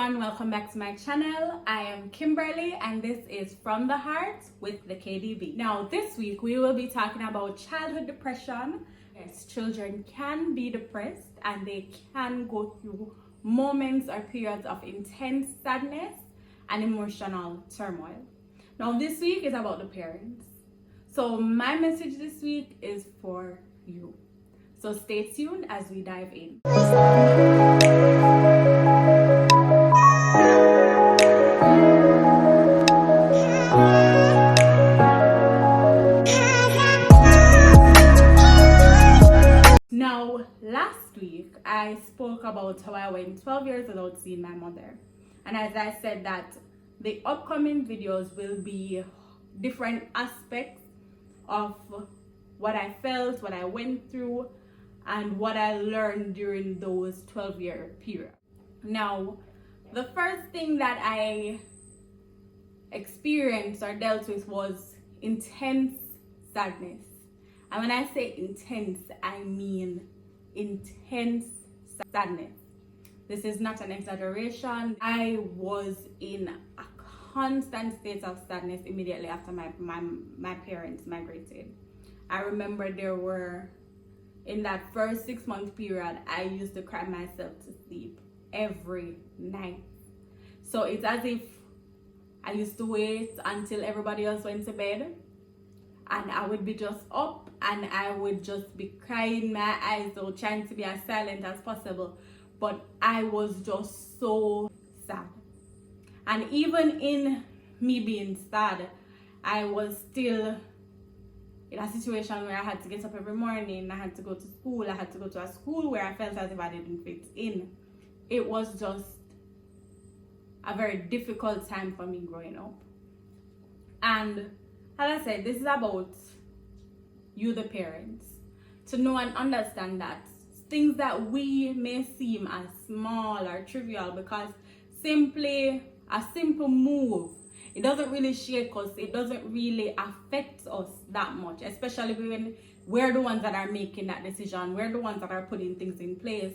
everyone, welcome back to my channel. I am Kimberly and this is From the Heart with the KDB. Now this week we will be talking about childhood depression. Yes, children can be depressed and they can go through moments or periods of intense sadness and emotional turmoil. Now this week is about the parents. So my message this week is for you. So stay tuned as we dive in. Now, last week I spoke about how I went 12 years without seeing my mother. And as I said that the upcoming videos will be different aspects of what I felt, what I went through, and what I learned during those 12-year period. Now, the first thing that I experienced or dealt with was intense sadness. And when I say intense, I mean intense sadness. This is not an exaggeration. I was in a constant state of sadness immediately after my parents migrated. I remember in that first 6-month period, I used to cry myself to sleep every night. So it's as if I used to wait until everybody else went to bed and I would be just up and I would just be crying my eyes out, trying to be as silent as possible. But I was just so sad. And even in me being sad, I was still in a situation where I had to get up every morning, I had to go to school, I had to go to a school where I felt as if I didn't fit in. It was just a very difficult time for me growing up. And as I said, this is about you, the parents, to know and understand that things that we may seem as small or trivial, because a simple move, it doesn't really shake us, it doesn't really affect us that much, especially when we're the ones that are making that decision, we're the ones that are putting things in place.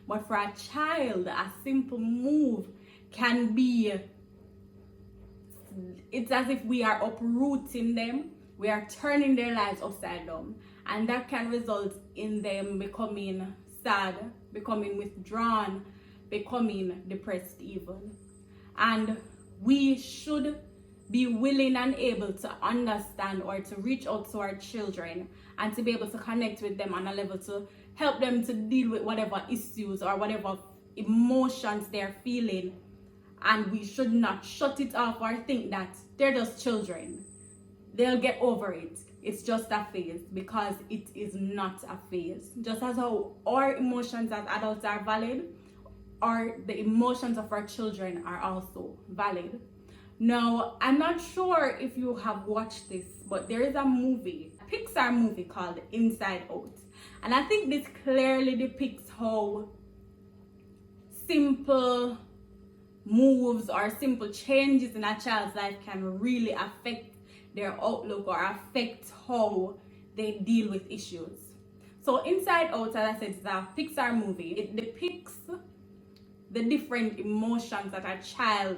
But for a child, a simple move can be, it's as if we are uprooting them, we are turning their lives upside down, and that can result in them becoming sad, becoming withdrawn, becoming depressed even. And we should be willing and able to understand or to reach out to our children and to be able to connect with them on a level to help them to deal with whatever issues or whatever emotions they're feeling. And we should not shut it off or think that they're just children, they'll get over it, it's just a phase, because it is not a phase. Just as how our emotions as adults are valid, or the emotions of our children are also valid. Now, I'm not sure if you have watched this, but there is a Pixar movie called Inside Out. And I think this clearly depicts how simple moves or simple changes in a child's life can really affect their outlook or affect how they deal with issues. So Inside Out, as I said, is a Pixar movie. It depicts the different emotions that a child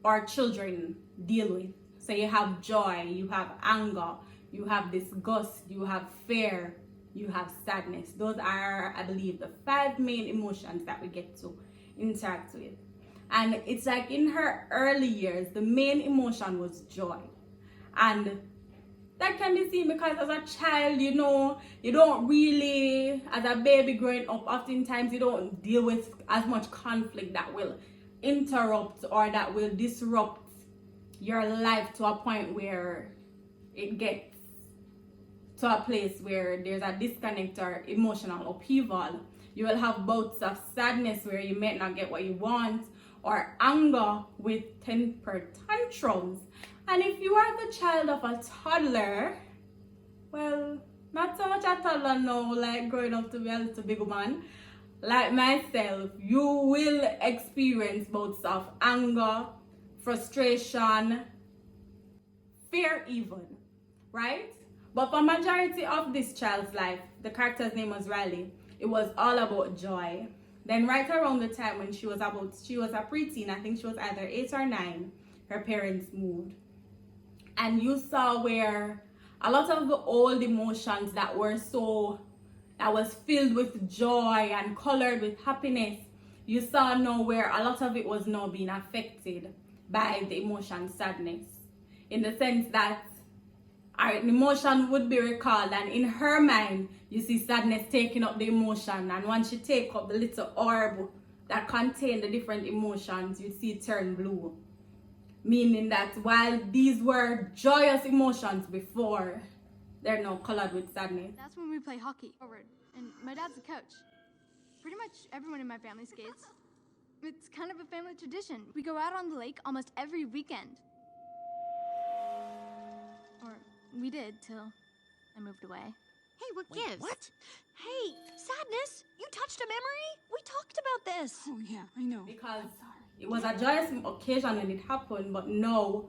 or children deal with. So you have joy, you have anger, you have disgust, you have fear, you have sadness. Those are, I believe, the 5 main emotions that we get to interact with. And it's like in her early years, the main emotion was joy. And that can be seen because as a child, you don't really, as a baby growing up, oftentimes you don't deal with as much conflict that will interrupt or that will disrupt your life to a point where it gets to a place where there's a disconnect or emotional upheaval. You will have bouts of sadness where you may not get what you want, or anger with temper tantrums. And if you are the child of a toddler, well, not so much a toddler now, like growing up to be a little big woman, like myself, you will experience bouts of anger, frustration, fear even, right? But for majority of this child's life, the character's name was Riley, it was all about joy. Then right around the time when she was a preteen, I think she was either 8 or 9, her parents moved. And you saw where a lot of the old emotions that was filled with joy and colored with happiness, you saw now where a lot of it was now being affected by the emotion sadness. In the sense that our emotion would be recalled, and in her mind, you see sadness taking up the emotion, and once she take up the little orb that contained the different emotions, you see it turn blue. Meaning that while these were joyous emotions before, they're now colored with sadness. That's when we play hockey forward, and my dad's a coach. Pretty much everyone in my family skates. It's kind of a family tradition. We go out on the lake almost every weekend. Or we did till I moved away. Hey, what gives? What? Hey, Sadness, you touched a memory? We talked about this. Oh, yeah, I know. Because it was a joyous occasion when it happened, but now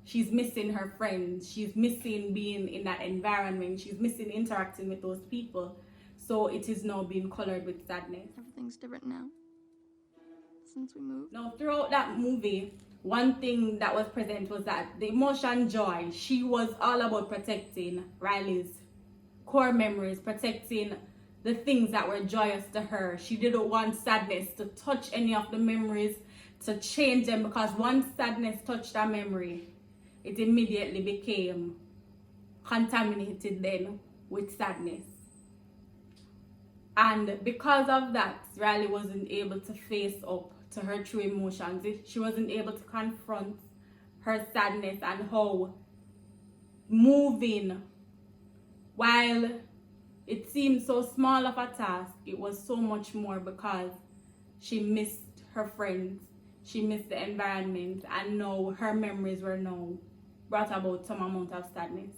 she's missing her friends. She's missing being in that environment. She's missing interacting with those people. So it is now being colored with sadness. Everything's different now. Since we moved. Now, throughout that movie, one thing that was present was that the emotion joy, she was all about protecting Riley's core memories, protecting the things that were joyous to her. She didn't want sadness to touch any of the memories, to change them, because once sadness touched her memory, it immediately became contaminated then with sadness. And because of that, Riley wasn't able to face up to her true emotions. She wasn't able to confront her sadness and how moving, while it seemed so small of a task, it was so much more because she missed her friends, she missed the environment, and now her memories were now brought about some amount of sadness.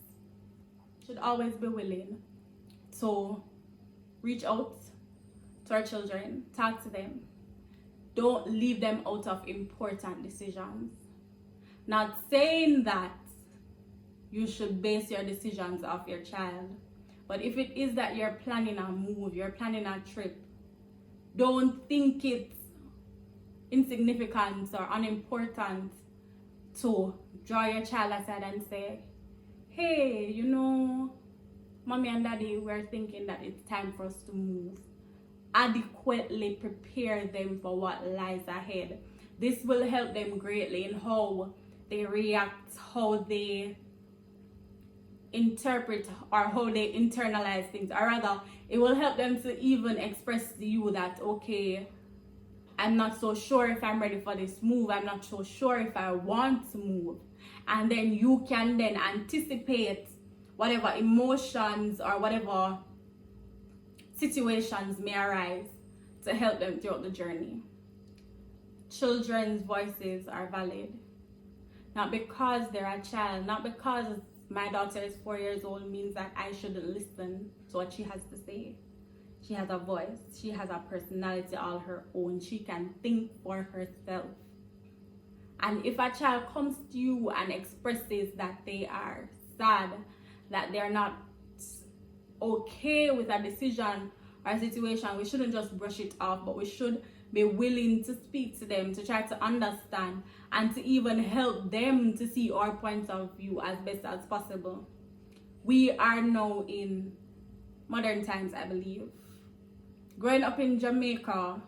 Should always be willing to reach out to our children, talk to them. Don't leave them out of important decisions. Not saying that you should base your decisions off your child, but if it is that you're planning a move, you're planning a trip, don't think it's insignificant or unimportant to draw your child aside and say, hey, you know, mommy and daddy, we're thinking that it's time for us to move. Adequately prepare them for what lies ahead. This will help them greatly in how they react, how they interpret, or how they internalize things, or rather, it will help them to even express to you that, okay, I'm not so sure if I'm ready for this move, I'm not so sure if I want to move. And then you can then anticipate whatever emotions or whatever situations may arise to help them throughout the journey. Children's voices are valid. Not because they're a child, not because my daughter is 4 years old means that I shouldn't listen to what she has to say. She has a voice, she has a personality all her own, she can think for herself. And if a child comes to you and expresses that they are sad, that they're not okay with a decision or a situation, we shouldn't just brush it off, but we should be willing to speak to them, to try to understand, and to even help them to see our point of view as best as possible. We are now in modern times, I believe. Growing up in Jamaica,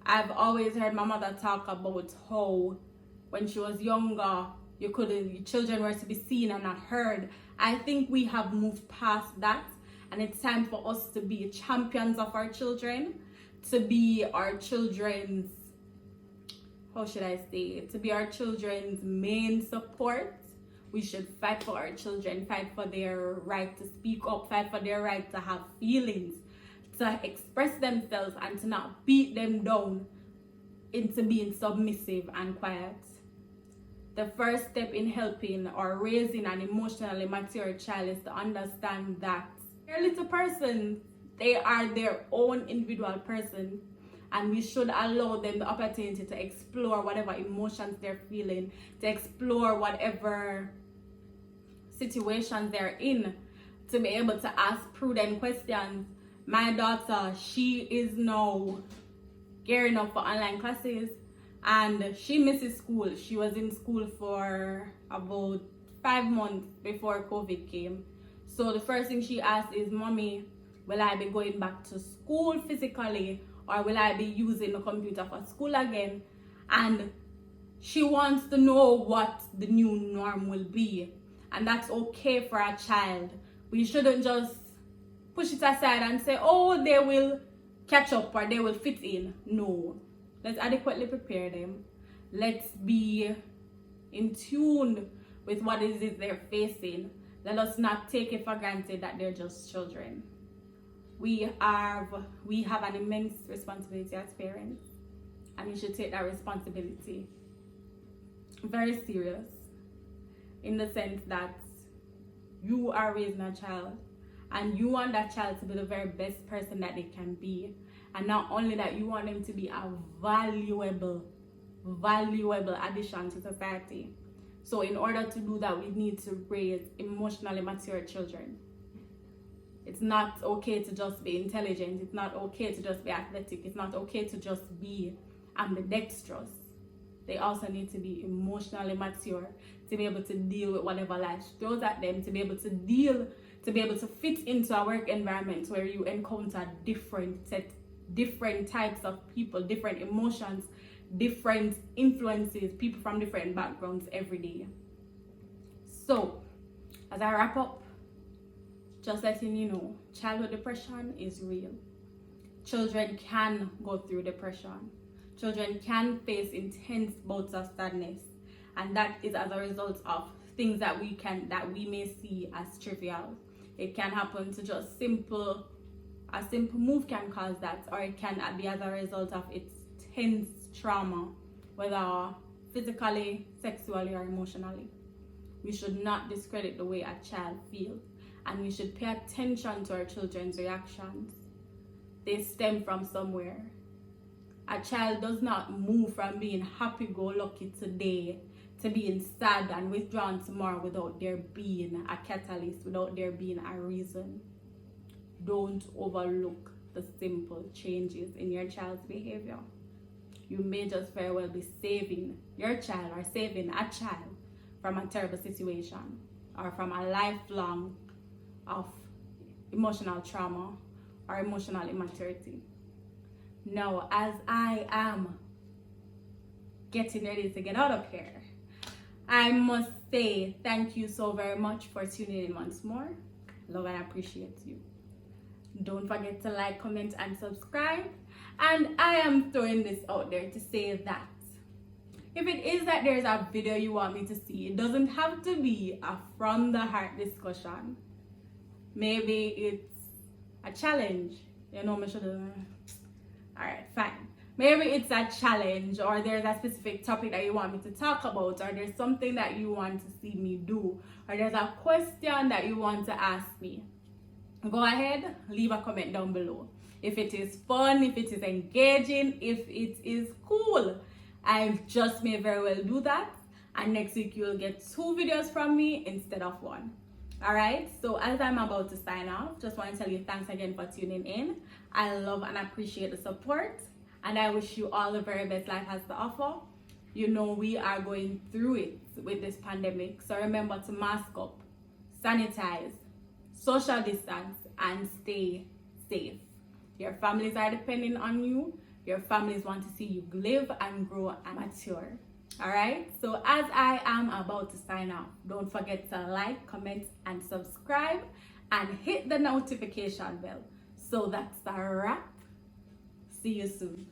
I've always heard my mother talk about how when she was younger, children were to be seen and not heard. I think we have moved past that, and it's time for us to be champions of our children, to be our children's, to be our children's main support. We should fight for our children, fight for their right to speak up, fight for their right to have feelings, to express themselves, and to not beat them down into being submissive and quiet. The first step in helping or raising an emotionally mature child is to understand that they're little persons. They are their own individual person, and we should allow them the opportunity to explore whatever emotions they're feeling, to explore whatever situations they're in, to be able to ask prudent questions. My daughter, she is now gearing up for online classes, and she misses school. She was in school for about 5 months before COVID came. So the first thing she asked is, Mommy, will I be going back to school physically, or will I be using the computer for school again? And she wants to know what the new norm will be. And that's okay for a child. We shouldn't just push it aside and say, oh, they will catch up or they will fit in. No. Let's adequately prepare them. Let's be in tune with what it is they're facing. Let us not take it for granted that they're just children. We have an immense responsibility as parents, and we should take that responsibility very serious, in the sense that you are raising a child and you want that child to be the very best person that they can be. And not only that, you want them to be a valuable addition to society. So in order to do that, we need to raise emotionally mature children. It's not okay to just be intelligent. It's not okay to just be athletic. It's not okay to just be ambidextrous. They also need to be emotionally mature to be able to deal with whatever life throws at them, to be able to fit into a work environment where you encounter different types of people, different emotions, different influences, people from different backgrounds every day. So, as I wrap up, just letting you know, childhood depression is real. Children can go through depression. Children can face intense bouts of sadness, and that is as a result of things that we may see as trivial. It can happen to just a simple move can cause that, or it can be as a result of intense trauma, whether physically, sexually, or emotionally. We should not discredit the way a child feels, and we should pay attention to our children's reactions. They stem from somewhere. A child does not move from being happy-go-lucky today to being sad and withdrawn tomorrow without there being a catalyst, without there being a reason. Don't overlook the simple changes in your child's behavior. You may just very well be saving your child or saving a child from a terrible situation or from a lifelong of emotional trauma or emotional immaturity. Now, as I am getting ready to get out of here, I must say thank you so very much for tuning in once more. Love and appreciate you. Don't forget to like, comment, and subscribe. And I am throwing this out there to say that if it is that there's a video you want me to see, it doesn't have to be a from the heart discussion. Maybe it's a challenge. You know, me should have. Alright, fine. Maybe it's a challenge, or there's a specific topic that you want me to talk about, or there's something that you want to see me do, or there's a question that you want to ask me. Go ahead, leave a comment down below. If it is fun, if it is engaging, if it is cool, I just may very well do that. And next week you'll get 2 videos from me instead of 1. Alright, so as I'm about to sign off, just want to tell you thanks again for tuning in. I love and appreciate the support, and I wish you all the very best life has to offer. You know, we are going through it with this pandemic, so remember to mask up, sanitize, social distance, and stay safe. Your families are depending on you. Your families want to see you live and grow and mature. Alright, so as I am about to sign off, don't forget to like, comment, and subscribe, and hit the notification bell. So that's a wrap. See you soon.